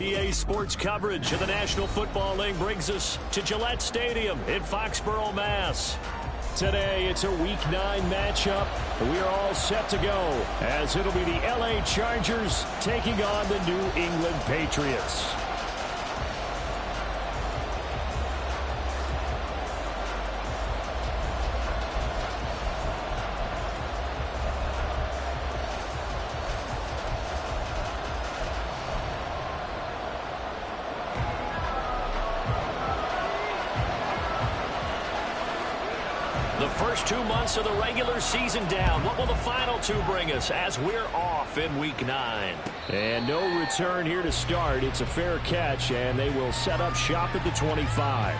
EA Sports coverage of the National Football League brings us to Gillette Stadium in Foxborough, Mass. Today, it's a Week 9 matchup. We are all set to go as it'll be the LA Chargers taking on the New England Patriots. The first 2 months of the regular season down. What will the final 2 bring us as we're off in Week 9? And no return here to start. It's a fair catch, and they will set up shop at the 25.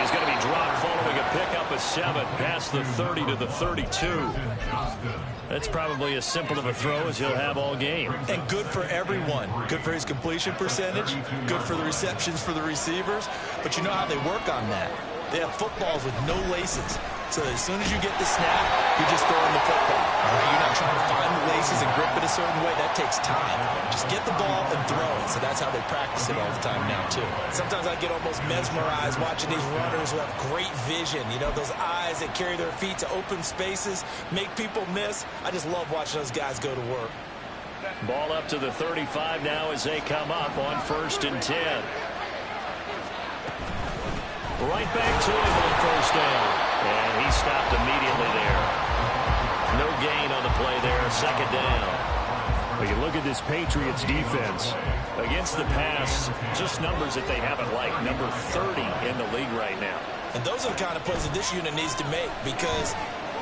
He's going to be dropped following a pickup of 7 past the 30 to the 32. That's probably as simple of a throw as he'll have all game. And good for everyone. Good for his completion percentage. Good for the receptions for the receivers. But you know how they work on that. They have footballs with no laces. So as soon as you get the snap, you're just throwing the football. All right? You're not trying to find the laces and grip it a certain way. That takes time. Just get the ball and throw it. So that's how they practice it all the time now, too. Sometimes I get almost mesmerized watching these runners who have great vision. You know, those eyes that carry their feet to open spaces, make people miss. I just love watching those guys go to work. Ball up to the 35 now as they come up on 1st and 10. Right back to him on 1st down. And he stopped immediately there. No gain on the play there. 2nd down. Well, you look at this Patriots defense. Against the pass, just numbers that they haven't liked. Number 30 in the league right now. And those are the kind of plays that this unit needs to make because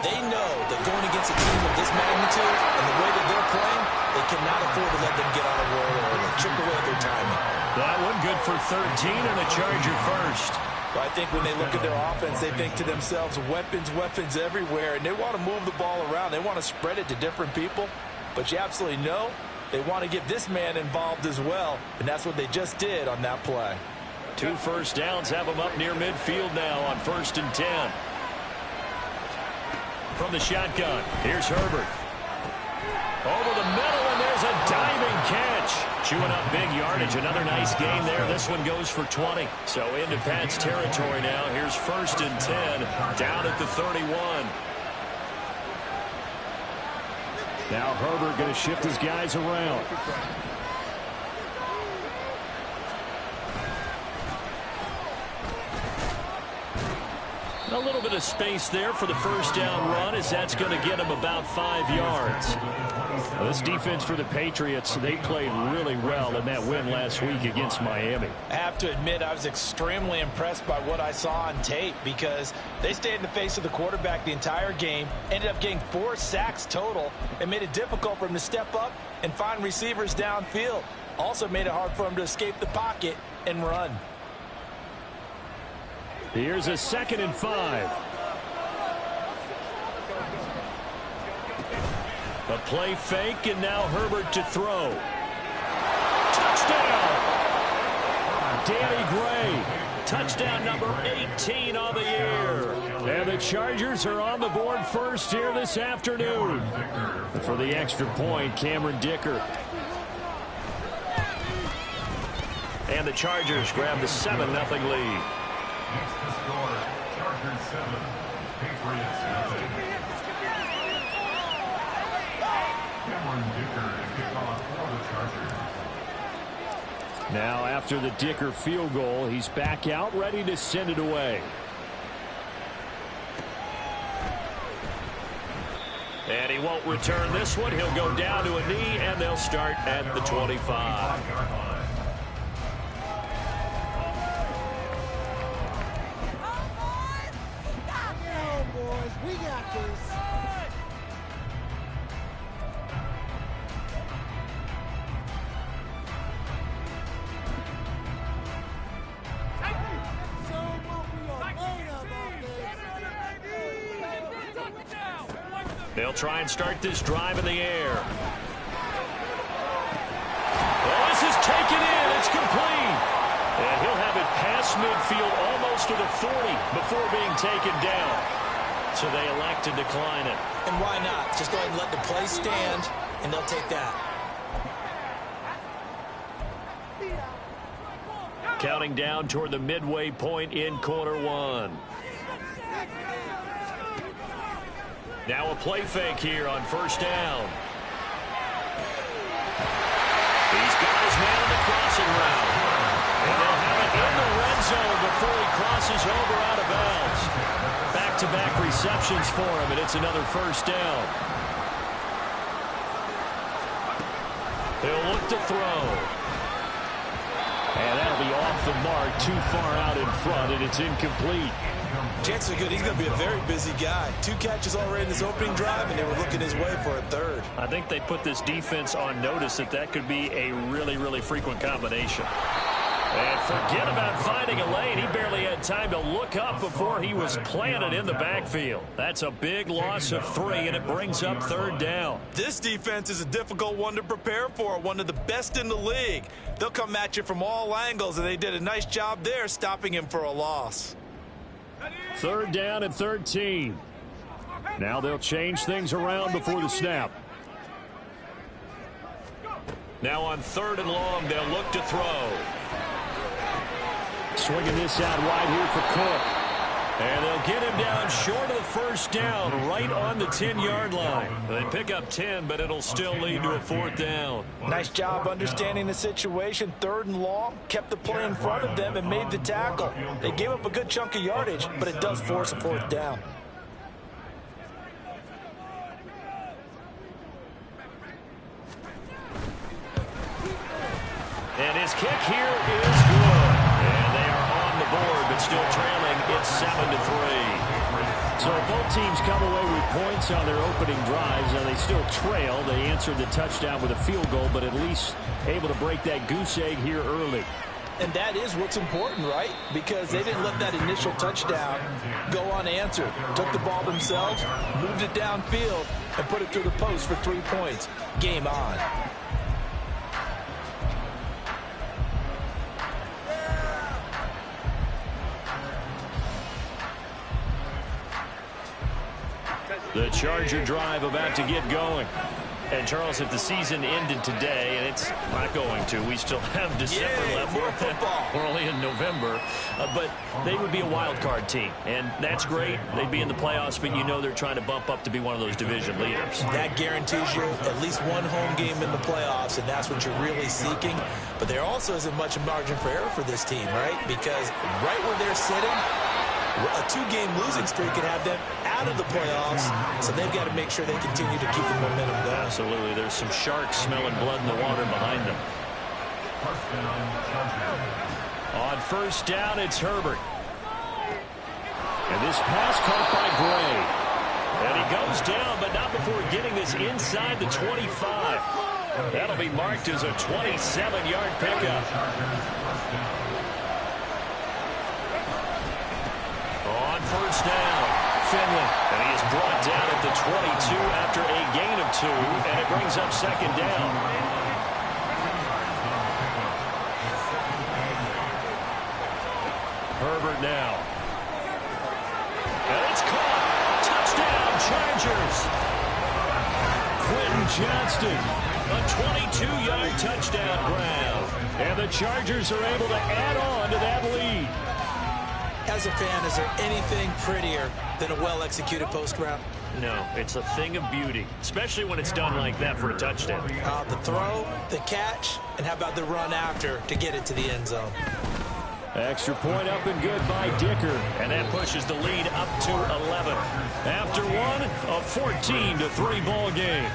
they know that going against a team of this magnitude and the way that they're playing, they cannot afford to let them get on a roll or chip away at their timing. That one good for 13 and the Charger first. Well, I think when they look at their offense, they think to themselves, weapons, weapons everywhere, and they want to move the ball around. They want to spread it to different people, but you absolutely know they want to get this man involved as well, and that's what they just did on that play. 2 first downs have them up near midfield now on 1st and 10. From the shotgun, here's Herbert. Over the middle, and there's a diving catch. Chewing up big yardage. Another nice gain there. This one goes for 20. So into Pat's territory now. Here's 1st and 10. Down at the 31. Now Herbert going to shift his guys around. A little bit of space there for the 1st down run as that's going to get him about 5 yards. Well, this defense for the Patriots, they played really well in that win last week against Miami. I have to admit, I was extremely impressed by what I saw on tape because they stayed in the face of the quarterback the entire game, ended up getting 4 sacks total, and made it difficult for him to step up and find receivers downfield. Also made it hard for him to escape the pocket and run. Here's a 2nd and 5. A play fake, and now Herbert to throw. Touchdown! Danny Gray. Touchdown number 18 on the year. And the Chargers are on the board first here this afternoon. For the extra point, Cameron Dicker. And the Chargers grab the 7-0 lead. Chargers 7, Patriots nothing. Cameron Dicker to kick off for the Chargers. Now after the Dicker field goal, he's back out ready to send it away. And he won't return this one. He'll go down to a knee, and they'll start at the 25. We got this. They'll try and start this drive in the air. Well, this is taken in. It's complete. And he'll have it past midfield almost to the 40 before being taken down. So they elect to decline it. And why not? Just go ahead and let the play stand, and they'll take that. Counting down toward the midway point in quarter one. Now a play fake here on first down. He's got his man on the crossing route. And they'll have it in the red zone before he crosses over out of bounds. Back-to-back receptions for him, and it's another first down. He'll look to throw. And that'll be off the mark, too far out in front, and it's incomplete. Chances are good he's going to be a very busy guy. 2 catches already in this opening drive, and they were looking his way for a third. I think they put this defense on notice that could be a really, really frequent combination. And forget about finding a lane. He barely had time to look up before he was planted in the backfield. That's a big loss of 3, and it brings up third down. This defense is a difficult one to prepare for, one of the best in the league. They'll come at you from all angles, and they did a nice job there stopping him for a loss. Third down and 13. Now they'll change things around before the snap. Now on 3rd and long, they'll look to throw. Swinging this out wide here for Cook. And they'll get him down short of the first down, right on the 10-yard line. They pick up 10, but it'll still lead to a 4th down. Nice job understanding the situation. 3rd and long, kept the play in front of them and made the tackle. They gave up a good chunk of yardage, but it does force a 4th down. And his kick here is good. And they are on the board, but still trailing. It's 7-3. So both teams come away with points on their opening drives. Now they still trail. They answered the touchdown with a field goal, but at least able to break that goose egg here early. And that is what's important, right? Because they didn't let that initial touchdown go unanswered. Took the ball themselves, moved it downfield, and put it through the post for 3 points. Game on. The Charger drive about to get going. And, Charles, if the season ended today, and it's not going to, we still have December left. We're only in November. But they would be a wild card team. And that's great. They'd be in the playoffs, but you know they're trying to bump up to be one of those division leaders. That guarantees you at least one home game in the playoffs, and that's what you're really seeking. But there also isn't much margin for error for this team, right? Because right where they're sitting, a 2-game losing streak can have them out of the playoffs, so they've got to make sure they continue to keep the momentum going. Absolutely. There's some sharks smelling blood in the water behind them. On first down, it's Herbert. And this pass caught by Gray. And he goes down, but not before getting this inside the 25. That'll be marked as a 27-yard pickup. On first down, Finley. And he is brought down at the 22 after a gain of 2, and it brings up second down. Herbert now. And it's caught. Touchdown, Chargers. Quentin Johnston, a 22-yard touchdown grab. And the Chargers are able to add on to that lead. As a fan, is there anything prettier than a well-executed post route? No, it's a thing of beauty, especially when it's done like that for a touchdown. The throw, the catch, and how about the run after to get it to the end zone? Extra point up and good by Dicker, and that pushes the lead up to 11. After one, a 14-3 ball game.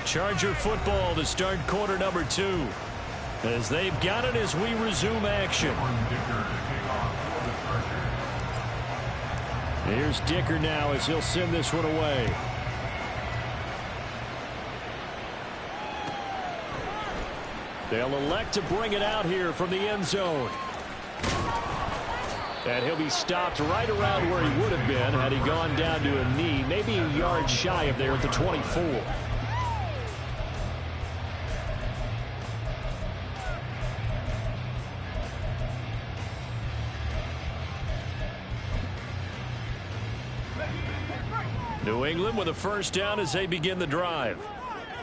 Charger football to start quarter number 2. As they've got it as we resume action. Here's Dicker now as he'll send this one away. They'll elect to bring it out here from the end zone. And he'll be stopped right around where he would have been had he gone down to a knee, maybe a yard shy of there at the 24. New England with a first down as they begin the drive.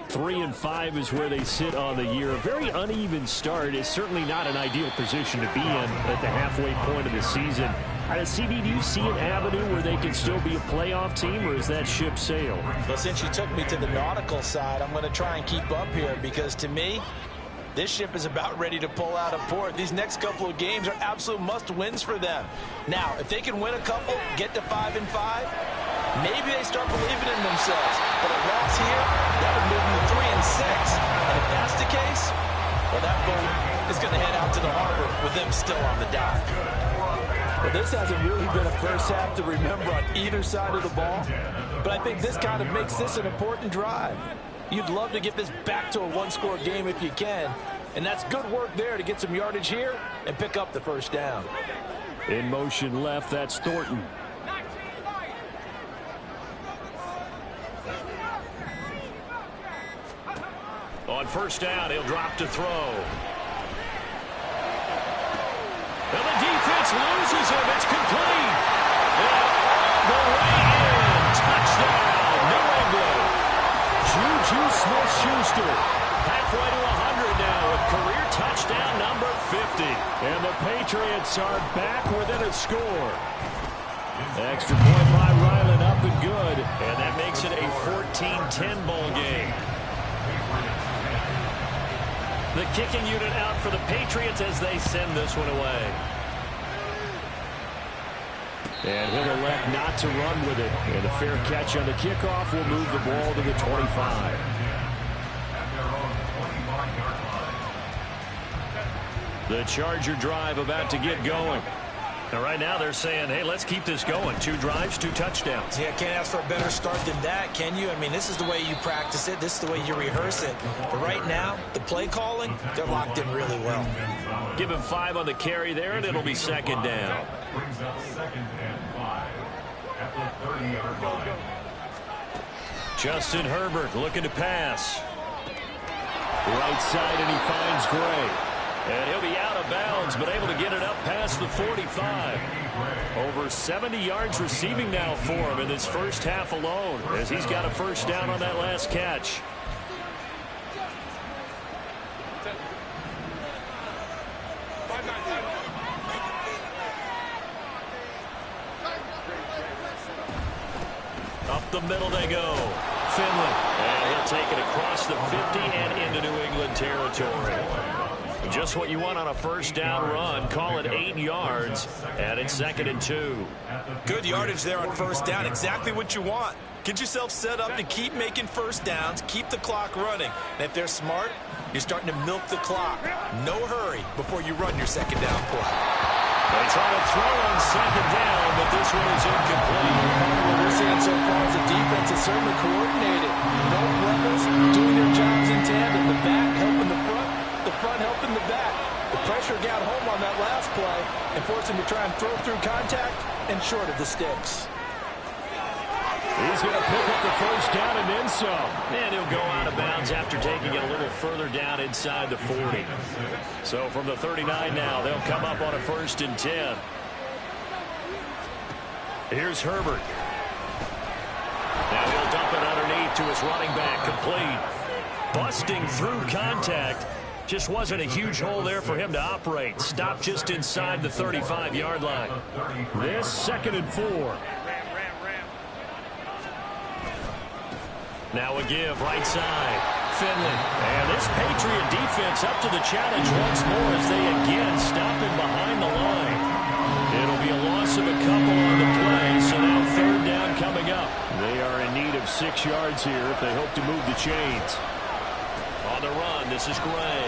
3-5 is where they sit on the year. A very uneven start is certainly not an ideal position to be in at the halfway point of the season. CD, do you see an avenue where they can still be a playoff team, or is that ship sailed? Well, since you took me to the nautical side, I'm going to try and keep up here because, to me, this ship is about ready to pull out of port. These next couple of games are absolute must-wins for them. Now, if they can win a couple, get to 5-5, maybe they start believing in themselves. But a loss here, that would move them to 3-6. And if that's the case, well, that boat is going to head out to the harbor with them still on the dock. Well, this hasn't really been a first half to remember on either side of the ball. But I think this kind of makes this an important drive. You'd love to get this back to a one-score game if you can. And that's good work there to get some yardage here and pick up the first down. In motion left, that's Thornton. On first down, he'll drop to throw. And the defense loses him. It's complete. And the way in. Touchdown, New England. Juju Smith-Schuster halfway to 100 now with career touchdown number 50. And the Patriots are back within a score. Extra point by Ryland up and good. And that makes it a 14-10 ball game. The kicking unit out for the Patriots as they send this one away. And he'll elect not to run with it. And a fair catch on the kickoff will move the ball to the 25. The Charger drive about to get going. And right now they're saying, hey, let's keep this going. 2 drives, 2 touchdowns. Yeah, can't ask for a better start than that, can you? I mean, this is the way you practice it. This is the way you rehearse it. But right now, the play calling, they're locked in really well. Give him 5 on the carry there, and it'll be second down. Justin Herbert looking to pass. Right side, and he finds Gray. And he'll be out of bounds, but able to get it up past the 45. Over 70 yards receiving now for him in this first half alone, as he's got a first down on that last catch. Up the middle they go. Finley. And he'll take it across the 50 and into New England territory. Just what you want on a first down run. Call it 8 yards, and it's 2nd and 2. Good yardage there on first down. Exactly what you want. Get yourself set up to keep making first downs, keep the clock running. And if they're smart, you're starting to milk the clock. No hurry before you run your second down play. They try to throw on second down, but this one is incomplete. What we're seeing so far is the defense is certainly coordinated. Both levels doing their jobs in tandem. The back helping the front helping the back. The pressure got home on that last play and forced him to try and throw through contact and short of the sticks. He's going to pick up the first down and then some. And he'll go out of bounds after taking it a little further down inside the 40. So from the 39 now, they'll come up on a 1st and 10. Here's Herbert. Now he'll dump it underneath to his running back, complete. Busting through contact. Just wasn't a huge hole there for him to operate. Stopped just inside the 35-yard line. This 2nd and 4. Now a give, right side. Finley. And this Patriot defense up to the challenge once more as they again stop him behind the line. It'll be a loss of a couple on the play, so now 3rd down coming up. They are in need of 6 yards here if they hope to move the chains. On the run, this is Gray.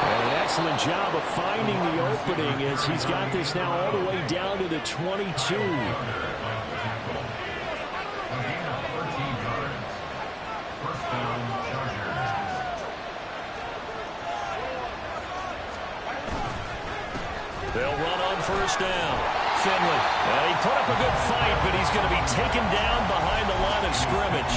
And an excellent job of finding the opening as he's got this now all the way down to the 22. first down. Finley. He put up a good fight, but he's going to be taken down behind the line of scrimmage.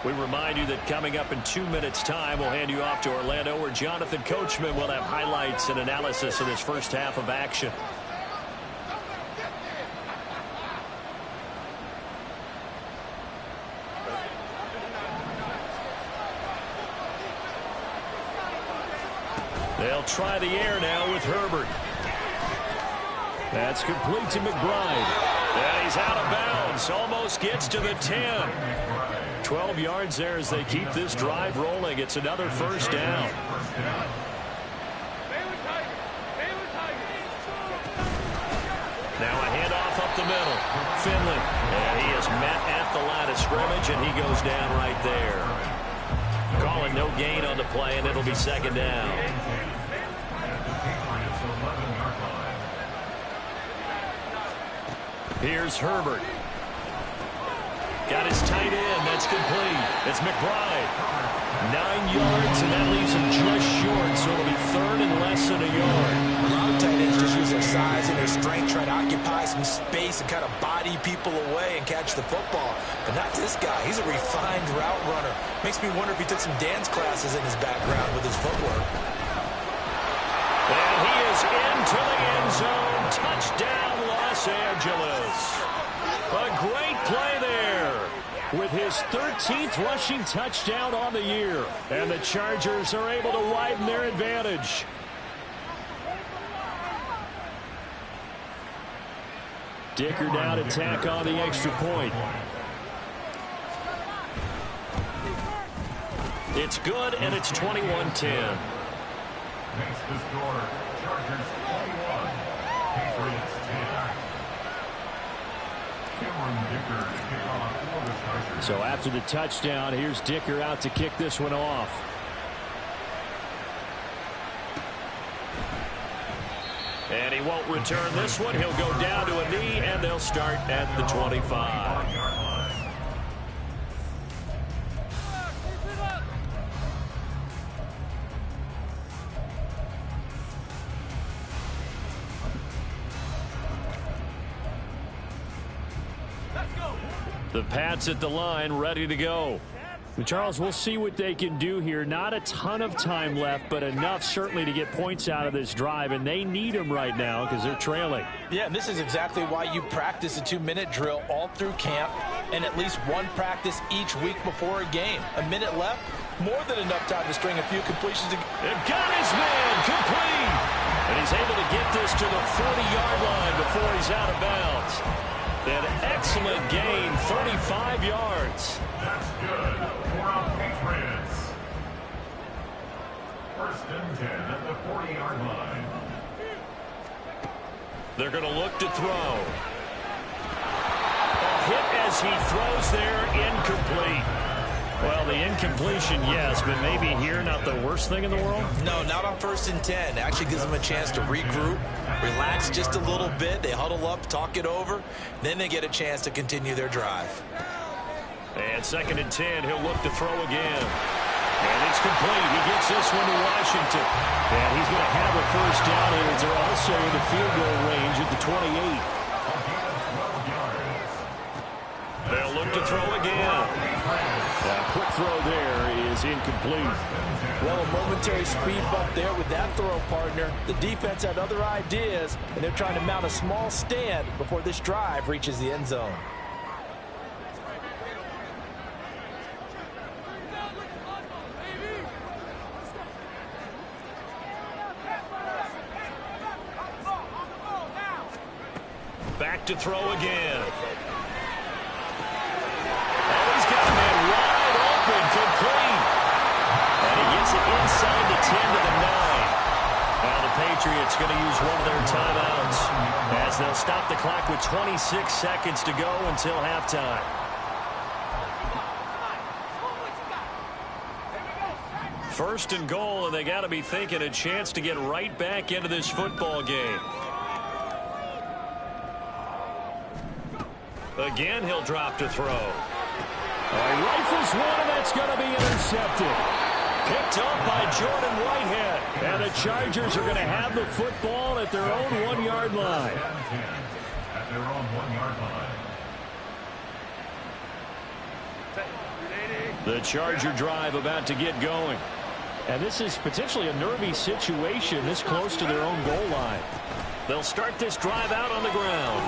We remind you that coming up in 2 minutes' time, we'll hand you off to Orlando, where Jonathan Coachman will have highlights and analysis of this first half of action. They'll try the air now with Herbert. That's complete to McBride. And he's out of bounds. Almost gets to the 10. 12 yards there as they keep this drive rolling. It's another first down. Now a handoff up the middle. Finley. And he is met at the line of scrimmage, and he goes down right there. Calling no gain on the play, and it'll be second down. Here's Herbert. Got his tight end. That's complete. It's McBride. 9 yards, and that leaves him just short, so it'll be third and less than a yard. A lot of tight ends just use their size and their strength, try to occupy some space and kind of body people away and catch the football. But not this guy. He's a refined route runner. Makes me wonder if he took some dance classes in his background with his footwork. And he is into the end zone. Touchdown, Los Angeles. A great play there with his 13th rushing touchdown on the year. And the Chargers are able to widen their advantage. Dicker down to tack on the extra point. It's good, and it's 21-10. Makes the score Chargers 21, Patriots 10. Cameron Dicker to kick off for the Chargers. So after the touchdown, here's Dicker out to kick this one off. And he won't return this one. He'll go down to a knee, and they'll start at the 25. The Pats at the line, ready to go. Charles, we'll see what they can do here. Not a ton of time left, but enough certainly to get points out of this drive, and they need them right now because they're trailing. Yeah, and this is exactly why you practice a 2-minute drill all through camp and at least one practice each week before a game. A minute left, more than enough time to string a few completions. They've got his man complete, and he's able to get this to the 40-yard line before he's out of bounds. An excellent gain, 35 yards. That's good for our Patriots. First and 10 at the 40-yard line. They're going to look to throw. A hit as he throws there, incomplete. Well, the incompletion, yes, but maybe here not the worst thing in the world? No, not on 1st and 10. Actually gives them a chance to regroup, relax just a little bit. They huddle up, talk it over. Then they get a chance to continue their drive. And 2nd and 10, he'll look to throw again. And it's complete. He gets this one to Washington. And he's going to have a first down, and they're also in the field goal range at the 28. They'll look to throw again. A quick throw there is incomplete. Well, a momentary speed bump there with that throw, partner. The defense had other ideas, and they're trying to mount a small stand before this drive reaches the end zone. Back to throw again. He's got a man wide open, complete. And he gets it inside the 10 to the 9. Now the Patriots going to use one of their timeouts as they'll stop the clock with 26 seconds to go until halftime. First and goal, and they got to be thinking a chance to get right back into this football game. Again, he'll drop to throw. He rifles one, and that's going to be intercepted. Picked up by Jordan Whitehead. And the Chargers are going to have the football at their own 1-yard line. At their own 1-yard line. The Charger drive about to get going. And this is potentially a nervy situation this close to their own goal line. They'll start this drive out on the ground.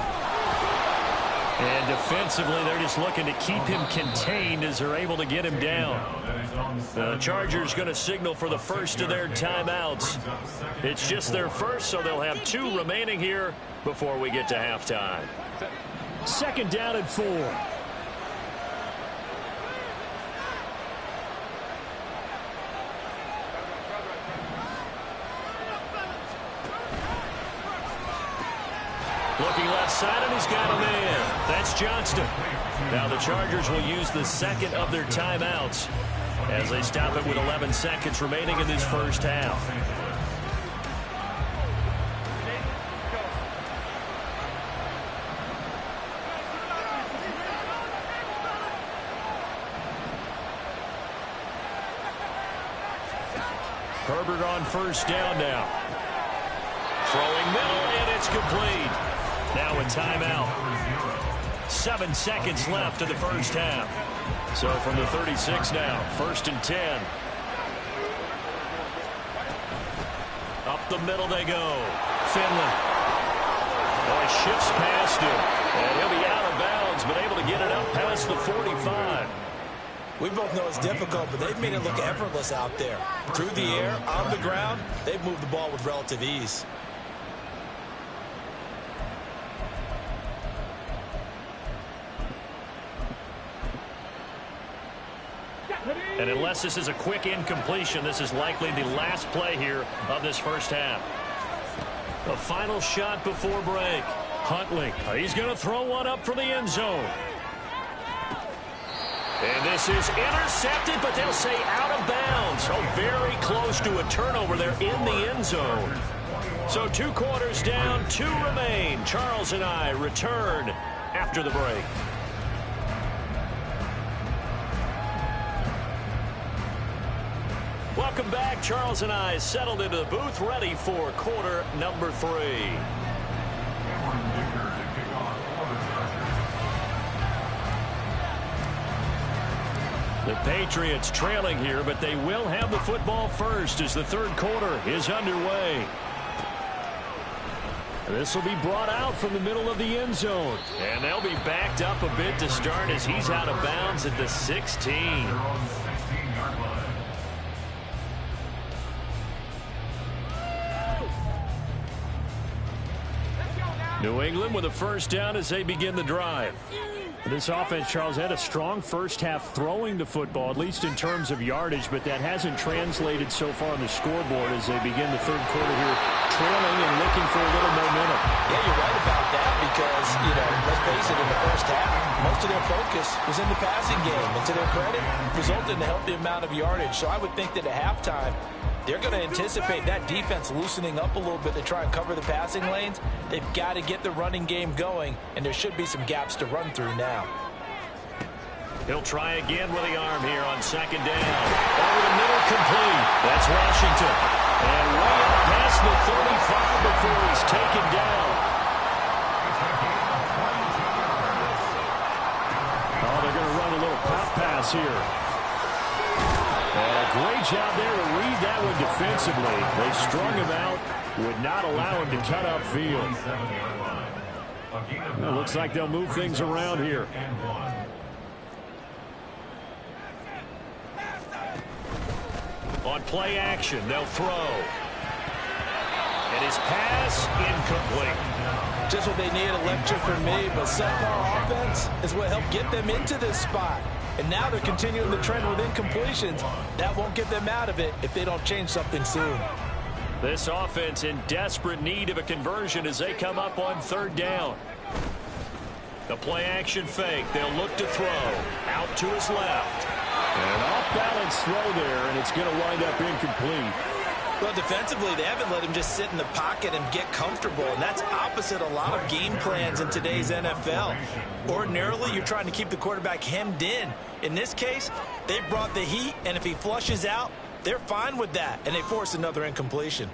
And defensively, they're just looking to keep him contained as they're able to get him down. The Chargers going to signal for the first of their timeouts. It's just their first, so they'll have 2 remaining here before we get to halftime. 2nd down and 4. Looking left side, and he's got a man. That's Johnston. Now the Chargers will use the second of their timeouts as they stop it with 11 seconds remaining in this first half. Herbert on first down now. Throwing middle, and it's complete. Now a timeout. 7 seconds left in the first half. So from the 36 now, 1st and 10. Up the middle they go. Finley. He shifts past him. And he'll be out of bounds, but able to get it up past the 45. We both know it's difficult, but they've made it look effortless out there. Through the air, on the ground, they've moved the ball with relative ease. And unless this is a quick incompletion, this is likely the last play here of this first half. The final shot before break. Huntley, he's going to throw one up for the end zone. And this is intercepted, but they'll say out of bounds. Oh, very close to a turnover there in the end zone. So 2 quarters down, 2 remain. Charles and I return after the break. Welcome back. Charles and I settled into the booth, ready for quarter number 3. The Patriots trailing here, but they will have the football first as the 3rd quarter is underway. This will be brought out from the middle of the end zone. And they'll be backed up a bit to start as he's out of bounds at the 16. New England with a first down as they begin the drive. This offense, Charles, had a strong first half throwing the football, at least in terms of yardage, but that hasn't translated so far on the scoreboard as they begin the 3rd quarter here, trailing and looking for a little momentum. Yeah, you're right about that because, let's face it, in the first half, most of their focus was in the passing game. And to their credit, resulted in a healthy amount of yardage. So I would think that at halftime, they're going to anticipate that defense loosening up a little bit to try and cover the passing lanes. They've got to get the running game going, and there should be some gaps to run through now. He'll try again with the arm here on 2nd down. Over the middle, complete. That's Washington. And way up past the 35 before he's taken down. Oh, they're going to run a little pop pass here. And a great job there to read that one defensively. They strung him out, would not allow him to cut upfield. It looks like they'll move things around here. On play action, they'll throw. And his pass incomplete. Just what they need, a lecture from me, but subpar offense is what helped get them into this spot. And now they're continuing the trend with incompletions. That won't get them out of it if they don't change something soon. This offense in desperate need of a conversion as they come up on 3rd down. The play action fake. They'll look to throw. Out to his left. An off-balance throw there, and it's going to wind up incomplete. Well, defensively, they haven't let him just sit in the pocket and get comfortable, and that's opposite a lot of game plans in today's NFL. Ordinarily, you're trying to keep the quarterback hemmed in. In this case, they brought the heat, and if he flushes out, they're fine with that, and they force another incompletion.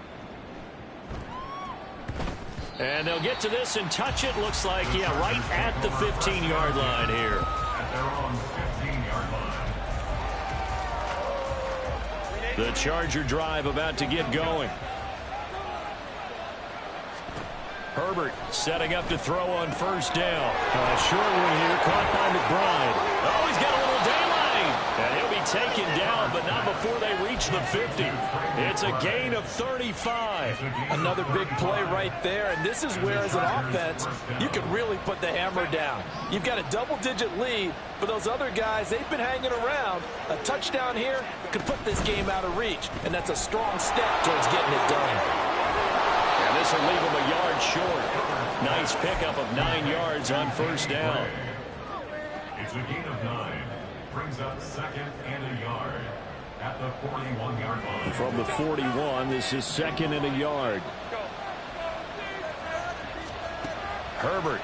And they'll get to this and touch it. Looks like, yeah, right at the 15-yard line here. At their own 15-yard line. The Charger drive about to get going. Herbert setting up to throw on first down. Short one here, caught by McBride. Oh, he's got a little daylight. And he'll be taken down, but not before they reach the 50. It's a gain of 35. Another big play right there, and this is where, as an offense, you can really put the hammer down. You've got a double-digit lead, but those other guys, they've been hanging around. A touchdown here could put this game out of reach, and that's a strong step towards getting it done. And this will leave him a yard short. Nice pickup of 9 yards on first down. It's a gain of 9. Brings up second and a yard at the 41-yard line. From the 41, this is second and a yard. Herbert.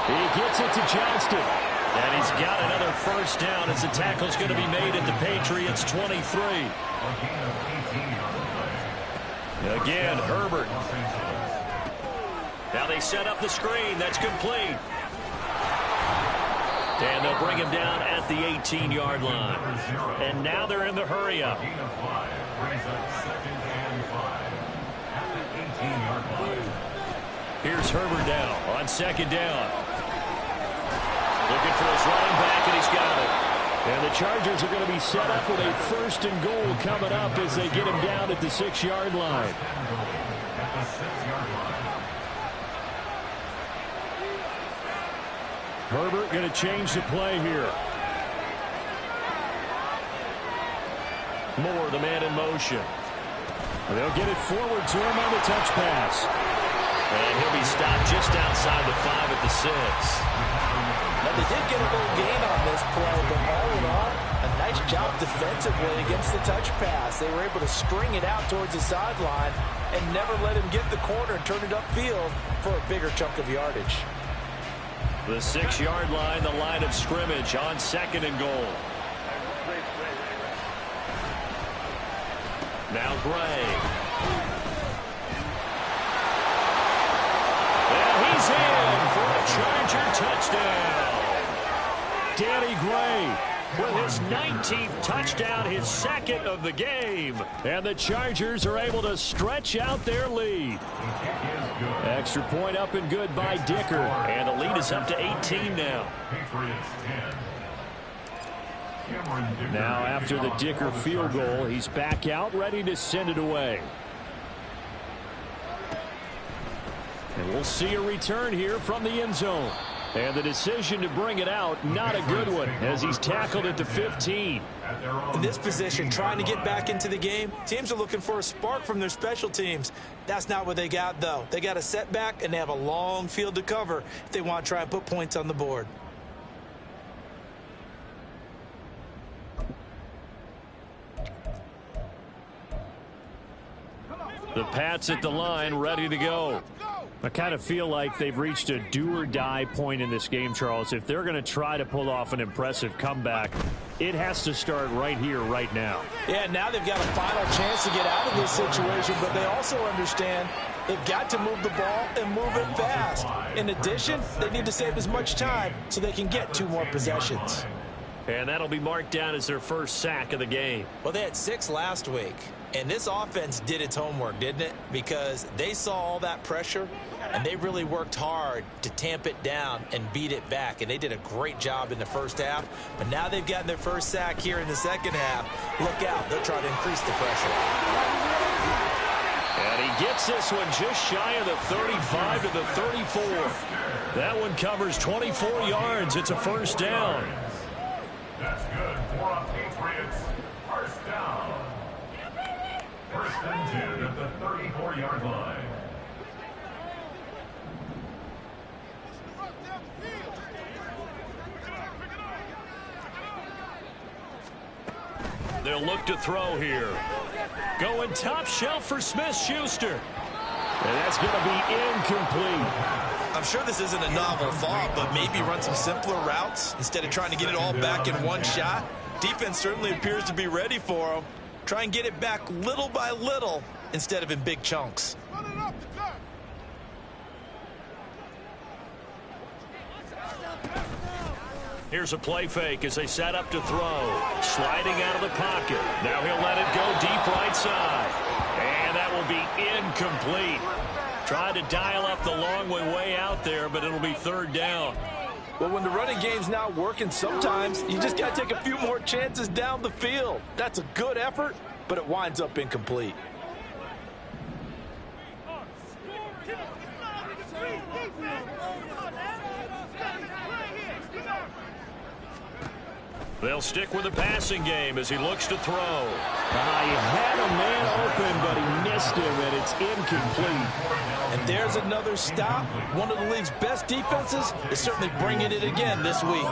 He gets it to Johnston. And he's got another first down as the tackle's going to be made at the Patriots' 23. A gain of 18 on the play. Again, Herbert. Now they set up the screen. That's complete. And they'll bring him down at the 18-yard line. And now they're in the hurry-up. Gain of 5 brings up second and 5 at the 18-yard line. Here's Herbert now on second down. Looking for his running back, and he's got it. And the Chargers are going to be set up with a first and goal coming up as they get him down at the 6-yard line. At the 6-yard line. Herbert going to change the play here. Moore, the man in motion. They'll get it forward to him on the touch pass. And he'll be stopped just outside the 5 at the 6. Now, they did get a little gain on this play, but all in all, a nice job defensively against the touch pass. They were able to string it out towards the sideline and never let him get the corner and turn it upfield for a bigger chunk of yardage. The 6-yard line, the line of scrimmage on second and goal. Now Gray. And he's in for a Charger touchdown. Danny Gray with his 19th touchdown, his second of the game. And the Chargers are able to stretch out their lead. Extra point up and good by Dicker. And the lead is up to 18 now. Patriots 10. Now after the Dicker field goal, he's back out ready to send it away. And we'll see a return here from the end zone. And the decision to bring it out, not a good one, as he's tackled at the 15. In this position, trying to get back into the game, teams are looking for a spark from their special teams. That's not what they got, though. They got a setback, and they have a long field to cover if they want to try and put points on the board. The Pats at the line, ready to go. I kind of feel like they've reached a do-or-die point in this game, Charles. If they're going to try to pull off an impressive comeback, it has to start right here, right now. Yeah, now they've got a final chance to get out of this situation, but they also understand they've got to move the ball and move it fast. In addition, they need to save as much time so they can get 2 more possessions. And that'll be marked down as their first sack of the game. Well, they had 6 last week, and this offense did its homework, didn't it? Because they saw all that pressure, and they really worked hard to tamp it down and beat it back, and they did a great job in the first half. But now they've gotten their first sack here in the second half. Look out, they'll try to increase the pressure. And he gets this one just shy of the 35 to the 34. That one covers 24 yards. It's a first down. That's good for a Patriots first down. First and 10 at the 34-yard line. They'll look to throw here. Going top shelf for Smith-Schuster. And that's going to be incomplete. I'm sure this isn't a novel thought, but maybe run some simpler routes instead of trying to get it all back in one shot. Defense certainly appears to be ready for him. Try and get it back little by little instead of in big chunks. Here's a play fake as they set up to throw. Sliding out of the pocket. Now he'll let it go deep right side. And that will be incomplete. Tried to dial up the long way out there, but it'll be third down. Well, when the running game's not working, sometimes you just got to take a few more chances down the field. That's a good effort, but it winds up incomplete. They'll stick with the passing game as he looks to throw. He had a man open, but he missed him, and it's incomplete. And there's another stop. One of the league's best defenses is certainly bringing it again this week.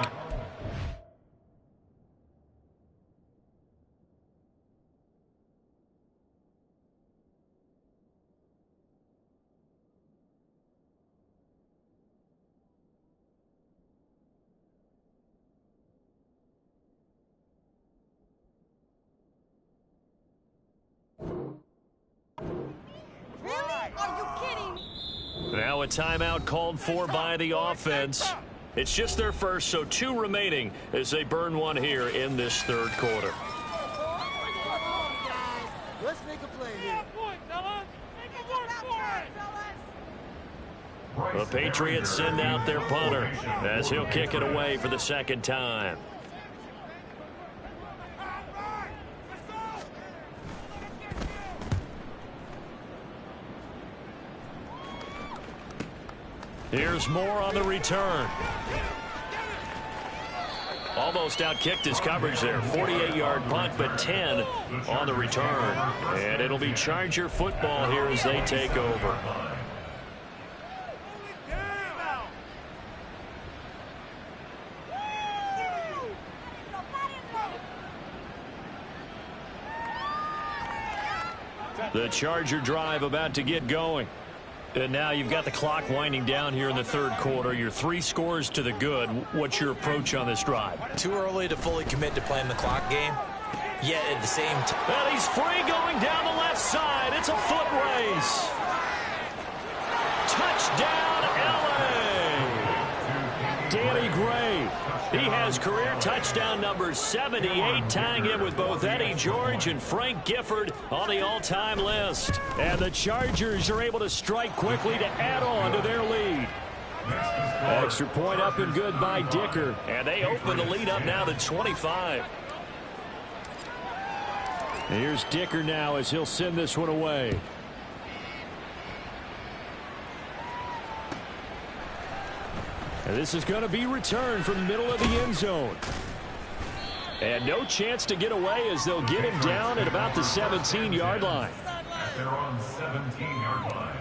Now a timeout called for by the offense. It's just their first, so 2 remaining as they burn one here in this third quarter. Let's make a play here. The Patriots send out their punter as he'll kick it away for the second time. Here's more on the return. Almost outkicked his coverage there. 48-yard punt, but 10 on the return. And it'll be Charger football here as they take over. The Charger drive about to get going. And now you've got the clock winding down here in the third quarter. You're 3 scores to the good. What's your approach on this drive? Too early to fully commit to playing the clock game. Yet at the same time. And he's free going down the left side. It's a foot race. Touchdown, LA. Danny Gray. He has career touchdown number 78, tying him with both Eddie George and Frank Gifford on the all-time list. And the Chargers are able to strike quickly to add on to their lead. Extra point up and good by Dicker. And they open the lead up now to 25. Here's Dicker now as he'll send this one away. And this is going to be returned from the middle of the end zone. And no chance to get away as they'll get him down at about the 17-yard line. They're on 17-yard line.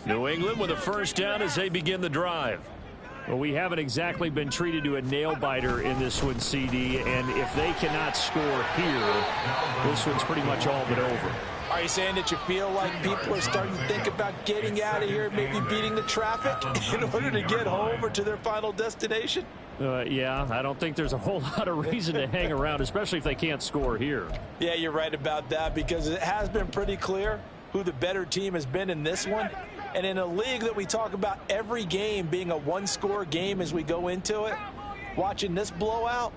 New England with a first down as they begin the drive. Well, we haven't exactly been treated to a nail-biter in this one, CD, and if they cannot score here, this one's pretty much all but over. Are you saying that you feel like people are starting to think about getting out of here, maybe beating the traffic in order to get home or to their final destination? Yeah, I don't think there's a whole lot of reason to hang around, especially if they can't score here. Yeah, you're right about that because it has been pretty clear who the better team has been in this one. And in a league that we talk about every game being a one-score game as we go into it, watching this blowout,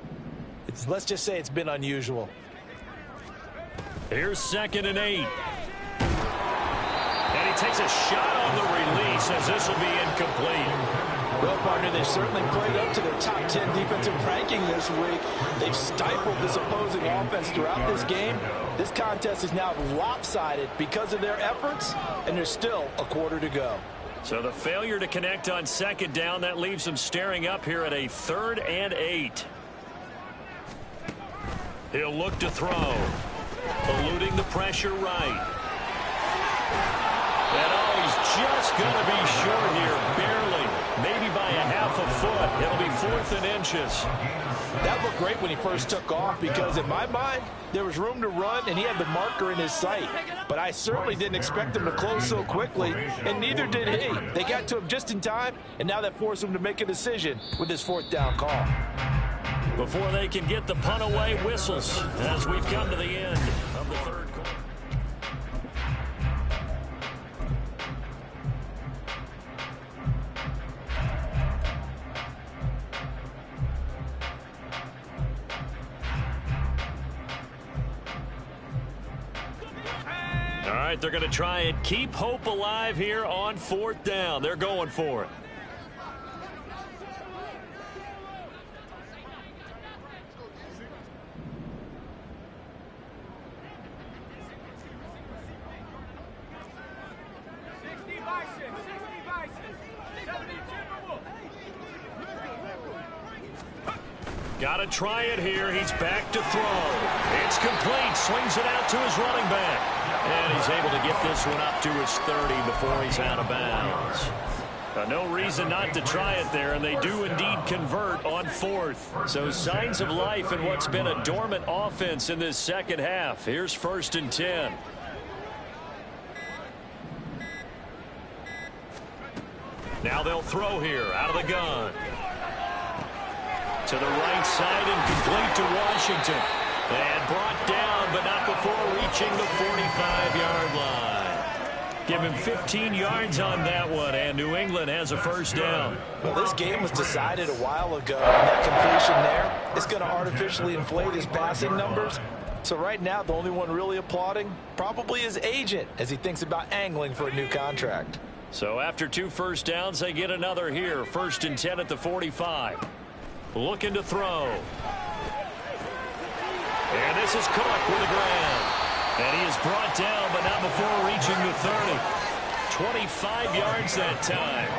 let's just say it's been unusual. Here's 2nd and 8. And he takes a shot on the release as this will be incomplete. Well, partner, they've certainly played up to their top 10 defensive ranking this week. They've stifled this opposing offense throughout this game. This contest is now lopsided because of their efforts, and there's still a quarter to go. So the failure to connect on 2nd down, that leaves them staring up here at a 3rd and 8. He'll look to throw. Eluding the pressure right. And oh, he's just going to be short here, barely. Maybe by a half a foot. It'll be 4th and inches. That looked great when he first took off because in my mind, there was room to run and he had the marker in his sight. But I certainly didn't expect him to close so quickly, and neither did he. They got to him just in time, and now that forced him to make a decision with his 4th down call. Before they can get the punt away, whistles as we've come to the end of the 3rd quarter. All right, they're going to try and keep hope alive here on 4th down. They're going for it. Got to try it here. He's back to throw. It's complete. Swings it out to his running back. And he's able to get this one up to his 30 before he's out of bounds. No reason not to try it there, and they do indeed convert on 4th. So signs of life in what's been a dormant offense in this second half. Here's 1st and 10. Now they'll throw here out of the gun. To the right side and complete to Washington. And brought down, but not before reaching the 45-yard line. Give him 15 yards on that one, and New England has a 1st down. Well, this game was decided a while ago, and that completion there is going to artificially inflate his passing numbers. So right now, the only one really applauding probably his agent as he thinks about angling for a new contract. So after 2 1st downs, they get another here. 1st and 10 at the 45. Looking to throw. And this is Cook with the ground. And he is brought down, but not before reaching the 30. 25 yards that time.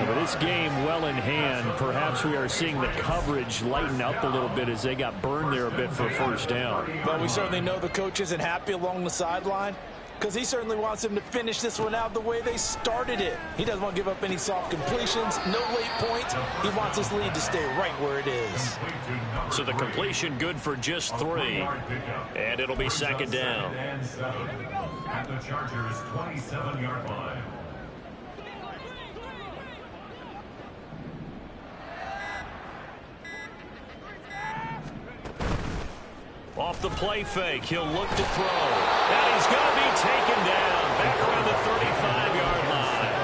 But this game well in hand. Perhaps we are seeing the coverage lighten up a little bit as they got burned there a bit for a 1st down. But we certainly know the coach isn't happy along the sideline, because he certainly wants them to finish this one out the way they started it. He doesn't want to give up any soft completions, no late points. He wants his lead to stay right where it is. So the completion good for just 3. And it'll be 2nd down. At the Chargers' 27-yard line. Off the play fake, he'll look to throw. And he's going to be taken down back around the 35-yard line.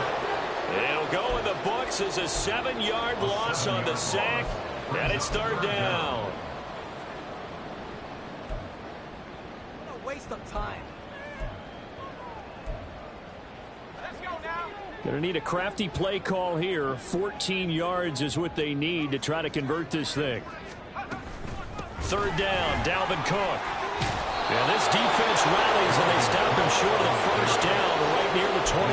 It'll go in the books as a 7-yard loss on the sack, and it's 3rd down. What a waste of time. Let's go now. Going to need a crafty play call here. 14 yards is what they need to try to convert this thing. 3rd down, Dalvin Cook. Yeah, this defense rallies, and they stop him short of the 1st down right near the 24.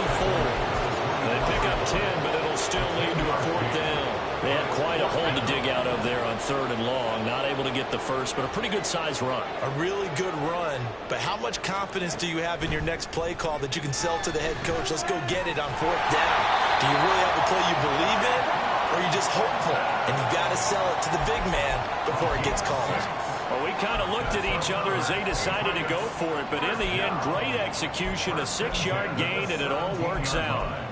They pick up 10, but it'll still lead to a 4th down. They had quite a hole to dig out of there on 3rd and long. Not able to get the first, but a pretty good size run. A really good run, but how much confidence do you have in your next play call that you can sell to the head coach? Let's go get it on 4th down. Do you really have a play you believe in, or are you just hopeful? And you've got to sell it to the big man before it gets called. Well, we kind of looked at each other as they decided to go for it, but in the end, great execution, a 6-yard gain, and it all works out.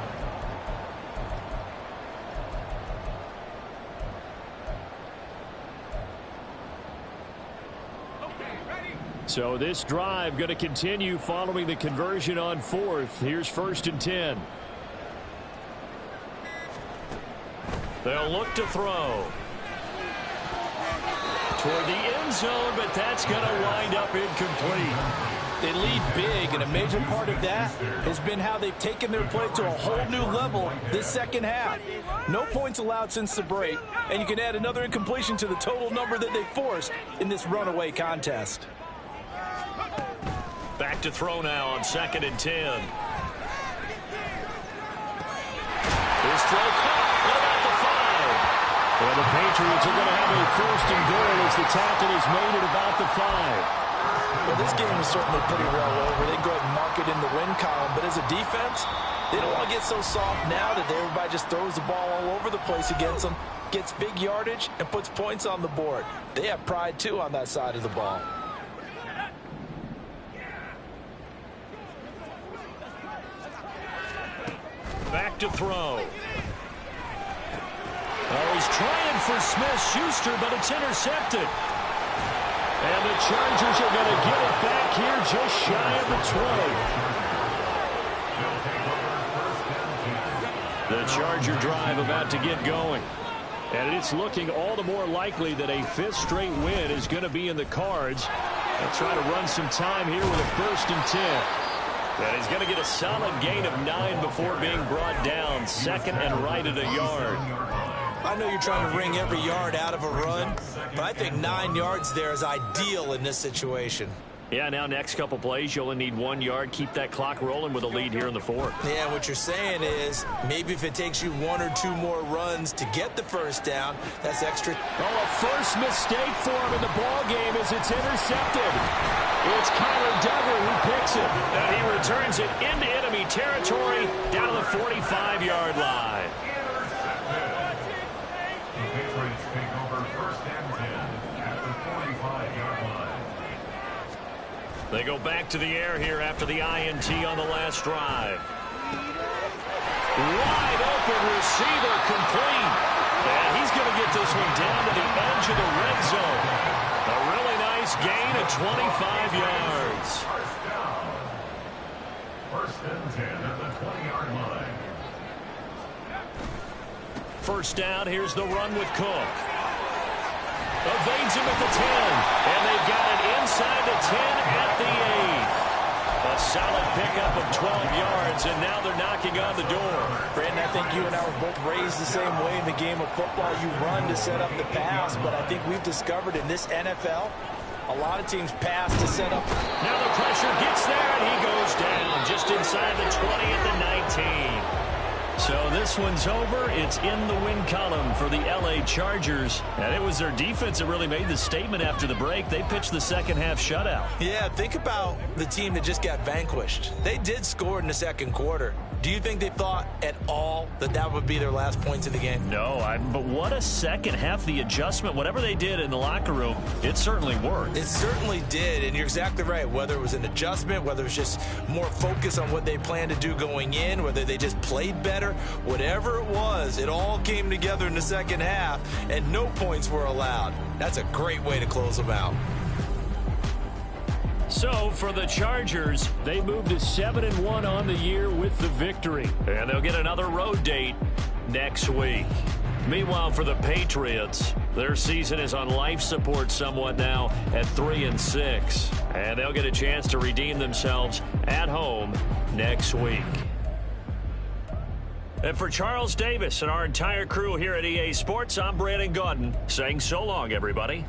So this drive going to continue following the conversion on 4th. Here's 1st and 10. They'll look to throw. Toward the end zone, but that's going to wind up incomplete. They lead big, and a major part of that has been how they've taken their play to a whole new level this second half. No points allowed since the break, and you can add another incompletion to the total number that they forced in this runaway contest. Back to throw now on 2nd and 10. Here's throw caught. What about the 5? Well, the Patriots are going to have a 1st and goal as the tackle is made at about the 5. Well, this game is certainly pretty well over. They go ahead and mark it in the win column. But as a defense, they don't want to get so soft now that everybody just throws the ball all over the place against them, gets big yardage, and puts points on the board. They have pride, too, on that side of the ball. Back to throw. Oh, he's trying for Smith-Schuster, but it's intercepted. And the Chargers are going to get it back here just shy of the 20. The Charger drive about to get going. And it's looking all the more likely that a fifth straight win is going to be in the cards. They'll try to run some time here with a 1st and 10. And he's going to get a solid gain of 9 before being brought down. 2nd and right at a yard. I know you're trying to wring every yard out of a run, but I think 9 yards there is ideal in this situation. Yeah, now next couple plays, you only need 1 yard. Keep that clock rolling with a lead here in the 4th. Yeah, what you're saying is maybe if it takes you 1 or 2 more runs to get the first down, that's extra. Oh, a first mistake for him in the ball game as it's intercepted. It's Kyler Duggar who picks it. And he returns it into enemy territory down to the 45-yard line. Patriots take over 1st and 10 at the 45-yard line. They go back to the air here after the INT on the last drive. Wide open receiver complete. And he's going to get this one down to the edge of the red zone. A really nice gain of 25 yards. First down. 1st and 10 at the 20-yard line. First down, here's the run with Cook. Evades him at the 10, and they've got it inside the 10 at the 8. A solid pickup of 12 yards, and now they're knocking on the door. Brandon, I think you and I were both raised the same way in the game of football. You run to set up the pass, but I think we've discovered in this NFL, a lot of teams pass to set up. Now the pressure gets there, and he goes down just inside the 20 at the 19. So this one's over. It's in the win column for the L.A. Chargers. And it was their defense that really made the statement after the break. They pitched the second half shutout. Yeah, think about the team that just got vanquished. They did score in the 2nd quarter. Do you think they thought at all that that would be their last points in the game? No, but what a second half. The adjustment, whatever they did in the locker room, it certainly worked. It certainly did, and you're exactly right. Whether it was an adjustment, whether it was just more focus on what they planned to do going in, whether they just played better, whatever it was, it all came together in the second half, and no points were allowed. That's a great way to close them out. So for the Chargers, they move to 7-1 on the year with the victory. And they'll get another road date next week. Meanwhile, for the Patriots, their season is on life support somewhat now at 3-6. And they'll get a chance to redeem themselves at home next week. And for Charles Davis and our entire crew here at EA Sports, I'm Brandon Gaudin saying so long, everybody.